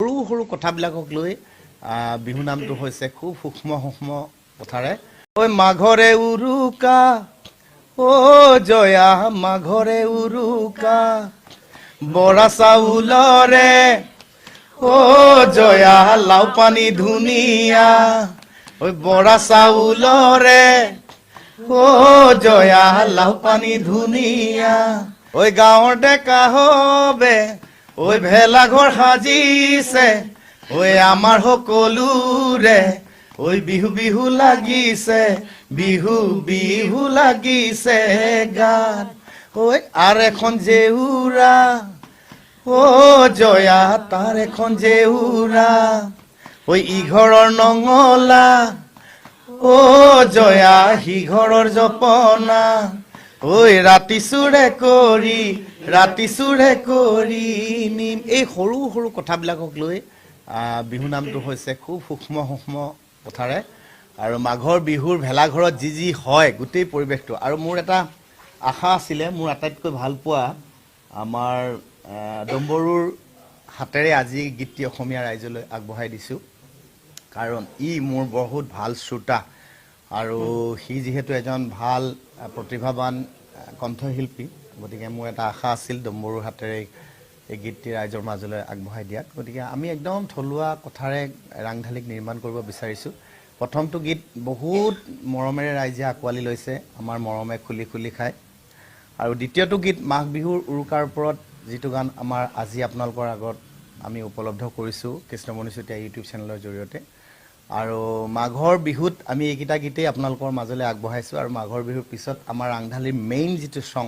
সৰু সৰু কথাবিলাকক লৈ বিহু নামটো হৈছে খুব সূক্ষ্ম সূক্ষ্ম কথাৰে ঐ মাঘৰে উৰুকা ও জয়া মাঘৰে উৰুকা বৰা চাউলৰে ও জয়া লাও পানী ধুনীয়া ঐ বৰা চাউলৰে ও জয়া লাও পানী ধুনীয়া ঐ গাঁৱৰ ডেকা হবে ঐ ভেলাঘৰ সাজিছে ঐ আমাৰ সকলোৰে ঐ বিহু বিহু লাগিছে বিহু বিহু লাগিছে গান ঐ আৰ এখন জেউৰা ও জয়া তাৰ এখন জেউৰা ঐ ইঘৰৰ নঙলা ও জয়া সিঘৰৰ জপনা ঐ ৰাতি চুৰে কৰি নিম এই সৰু সৰু কথাবিলাকক লৈ বিহু নামটো হৈছে খুব সূক্ষ্ম সূক্ষ্ম কথাৰে আৰু মাঘৰ বিহুৰ ভেলাঘৰত যি হয় গোটেই পৰিৱেশটো আৰু মোৰ এটা আশা আছিলে মোৰ আটাইতকৈ ভাল পোৱা আমাৰ ডম্বৰুৰ হাতেৰে আজি গীতটি অসমীয়া ৰাইজলৈ আগবঢ়াই দিছোঁ কাৰণ ই মোৰ বহুত ভাল শ্ৰোতা আৰু সি যিহেতু এজন ভাল প্ৰতিভাৱান কণ্ঠশিল্পী গতিকে মোৰ এটা আশা আছিল ডম্বৰুৰ হাতেৰে এই গীতটি ৰাইজৰ মাজলৈ আগবঢ়াই দিয়াত গতিকে আমি একদম থলুৱা কথাৰে ৰাংঢালীক নিৰ্মাণ কৰিব বিচাৰিছোঁ প্ৰথমটো গীত বহুত মৰমেৰে ৰাইজে আঁকোৱালি লৈছে আমাৰ মৰমে খুলি খুলি খায় আৰু দ্বিতীয়টো গীত মাঘ বিহুৰ উৰুকাৰ ওপৰত যিটো গান আমাৰ আজি আপোনালোকৰ আগত আমি উপলব্ধ কৰিছোঁ কৃষ্ণমণি চুতীয়া ইউটিউব চেনেলৰ জৰিয়তে আৰু মাঘৰ বিহুত আমি এইকেইটা গীতেই আপোনালোকৰ মাজলৈ আগবঢ়াইছোঁ আৰু মাঘৰ বিহুৰ পিছত আমাৰ ৰাংঢালীৰ মেইন যিটো ছং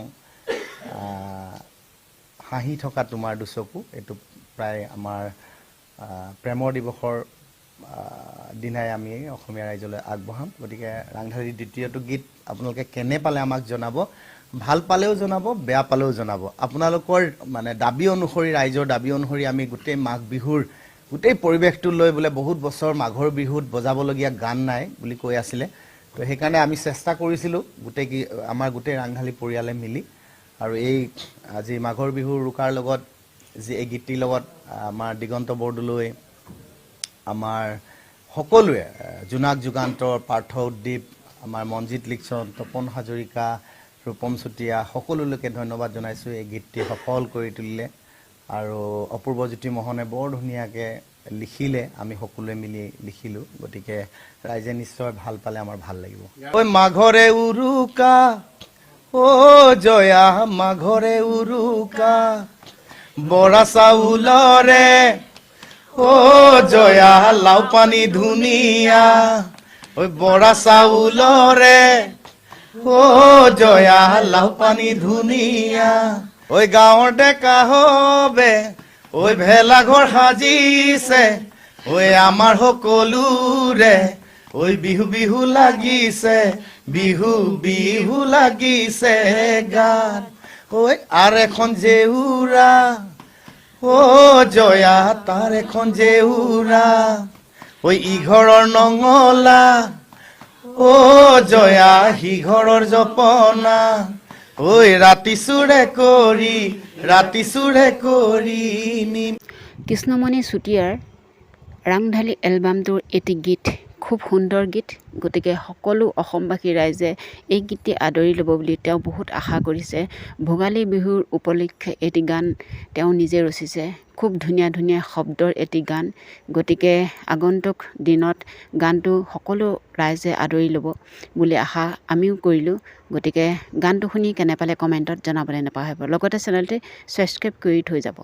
হাঁহি থকা তোমাৰ দুচকু এইটো প্ৰায় আমাৰ প্ৰেমৰ দিৱসৰ দিনাই আমি অসমীয়া ৰাইজলৈ আগবঢ়াম গতিকে ৰাংঢালীৰ দ্বিতীয়টো গীত আপোনালোকে কেনে পালে আমাক জনাব ভাল পালেও জনাব বেয়া পালেও জনাব আপোনালোকৰ মানে দাবী অনুসৰি ৰাইজৰ দাবী অনুসৰি আমি গোটেই মাঘ বিহুৰ গোটেই পৰিৱেশটো লৈ বোলে বহুত বছৰ মাঘৰ বিহুত বজাবলগীয়া গান নাই বুলি কৈ আছিলে তো সেইকাৰণে আমি চেষ্টা কৰিছিলোঁ আমাৰ গোটেই ৰাংঢালী পৰিয়ালে মিলি আৰু এই আজি মাঘৰ বিহুৰ উৰুকাৰ লগত যি এই গীতটিৰ লগত আমাৰ দিগন্ত বৰদলৈ আমাৰ সকলোৱে জোনাক যুগান্তৰ পাৰ্থ উদ্দীপ আমাৰ মনজিৎ লিকচন তপন হাজৰিকা ৰূপম চুতীয়া সকলো লোকে ধন্যবাদ জনাইছোঁ এই গীতটি সফল কৰি তুলিলে আৰু অপূৰ্বজ্যোতি মোহনে বৰ ধুনীয়াকৈ লিখিলে আমি সকলোৱে মিলি লিখিলোঁ গতিকে ৰাইজে নিশ্চয় ভাল পালে আমাৰ ভাল লাগিব ঐ মাঘৰে উৰুকা ও জয়া মাঘৰে উৰুকা বৰা চাউলৰে ও জয়া লাও পানী ধুনীয়া ঐ বৰা চাউলৰে ও জয়া লাও পানী ধুনীয়া ঐ গাঁৱৰ ডেকা হবে ঐ ভেলাঘৰ সাজিছে ঐ আমাৰ সকলোৰে ঐ বিহু বিহু লাগিছে বিহু বিহু লাগিছে গান ঐ আৰ এখন জেউৰা ও জয়া তাৰ এখন জেউৰা ঐ ইঘৰৰ নঙলা ও জয়া সিঘৰৰ জপনা ঐ ৰাতি চুৰে কৰি নিম কৃষ্ণমণি চুতীয়াৰ ৰাংঢালী এলবামটোৰ এটি গীত খুব সুন্দৰ গীত গতিকে সকলো অসমবাসী ৰাইজে এই গীতটি আদৰি ল'ব বুলি তেওঁ বহুত আশা কৰিছে ভোগালী বিহুৰ উপলক্ষে এটি গান তেওঁ নিজে ৰচিছে খুব ধুনীয়া ধুনীয়া শব্দৰ এটি গান গতিকে আগন্তুক দিনত গানটো সকলো ৰাইজে আদৰি ল'ব বুলি আশা আমিও কৰিলোঁ গতিকে গানটো শুনি কেনে পালে কমেণ্টত জনাবলৈ নাপাহৰিব লগতে চেনেলটি ছাবস্ক্ৰাইব কৰি থৈ যাব।